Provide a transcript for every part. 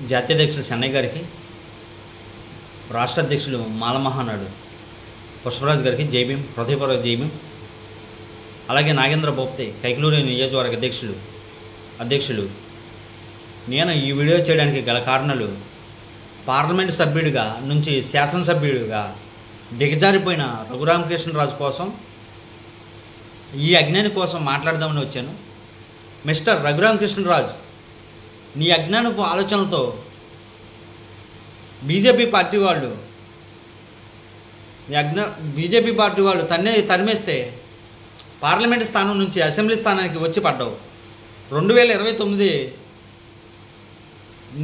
జాతీయ అధ్యక్షులు చెన్నై గారికి, రాష్ట్ర అధ్యక్షులు మాలమహానాడు పుష్పరాజు గారికి జై భీమ్, హృదయపూర్వక జై భీమ్. అలాగే నాగేంద్ర బొప్తే కైకలూరు నియోజకవర్గ అధ్యక్షులు నేను ఈ వీడియో చేయడానికి గల కారణాలు, పార్లమెంటు సభ్యుడిగా నుంచి శాసనసభ్యుడిగా దిగజారిపోయిన రఘురామకృష్ణరాజు కోసం, ఈ అజ్ఞాని కోసం మాట్లాడదామని వచ్చాను. మిస్టర్ రఘురామకృష్ణరాజు, నీ అజ్ఞానపు ఆలోచనలతో బీజేపీ పార్టీ వాళ్ళు తరిమేస్తే పార్లమెంటు స్థానం నుంచి అసెంబ్లీ స్థానానికి వచ్చి పడ్డావు. 2029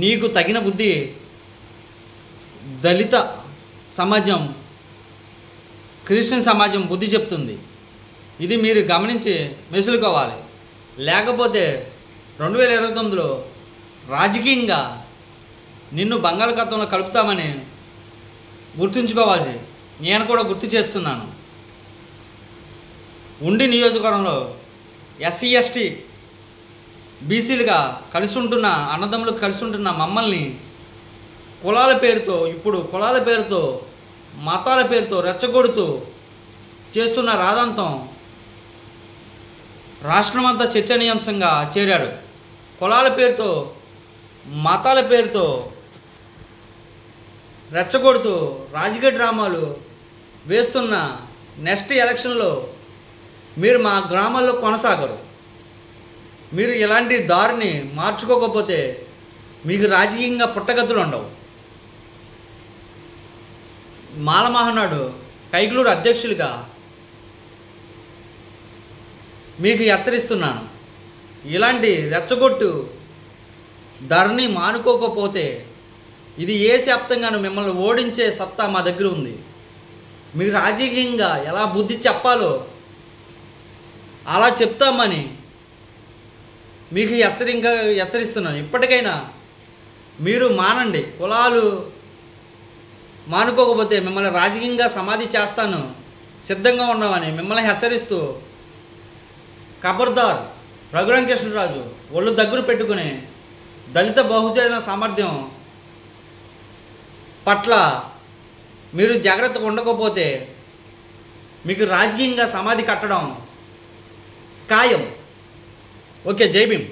నీకు తగిన బుద్ధి దళిత సమాజం, క్రిస్టియన్ సమాజం బుద్ధి చెప్తుంది. ఇది మీరు గమనించి మెసులుకోవాలి. లేకపోతే 2029లో రాజకీయంగా నిన్ను బంగాళాఖాతంలో కలుపుతామని గుర్తుంచుకోవాలి. నేను కూడా గుర్తు చేస్తున్నాను. ఉండి నియోజకవర్గంలో ఎస్సీ ఎస్టీ బీసీలుగా కలిసి ఉంటున్న అన్నదమ్ములకు కలిసి ఉంటున్న మమ్మల్ని కులాల పేరుతో మతాల పేరుతో రెచ్చగొడుతూ చేస్తున్న రాద్ధాంతం రాష్ట్రమంతా చర్చనీయాంశంగా చేరాడు. కులాల పేరుతో మతాల పేరుతో రెచ్చగొడుతూ రాజకీయ డ్రామాలు వేస్తున్న నెక్స్ట్ ఎలక్షన్లో మీరు మా గ్రామాల్లో కొనసాగరు. మీరు ఇలాంటి దారిని మార్చుకోకపోతే మీకు రాజకీయంగా పుట్టగతులు ఉండవు. మాలమహానాడు కైకలూరు అధ్యక్షులుగా మీకు హెచ్చరిస్తున్నాను. ఇలాంటి రెచ్చగొట్టు ధరని మానుకోకపోతే ఇది ఏ శాప్తంగానూ మిమ్మల్ని ఓడించే సత్తా మా దగ్గర ఉంది. మీరు రాజకీయంగా ఎలా బుద్ధి చెప్పాలో అలా చెప్తామని మీకు హెచ్చరిస్తున్నాను. ఇప్పటికైనా మీరు మానండి. కులాలు మానుకోకపోతే మిమ్మల్ని రాజకీయంగా సమాధి చేస్తాను, సిద్ధంగా ఉన్నామని మిమ్మల్ని హెచ్చరిస్తూ, ఖబర్దార్ రఘురామకృష్ణరాజు ఒళ్ళు దగ్గర పెట్టుకుని దళిత బహుజన సామర్థ్యం పట్ల మీరు జాగ్రత్తగా ఉండకపోతే మీకు రాజకీయంగా సమాధి కట్టడం ఖాయం. ఓకే, జై భీమ్.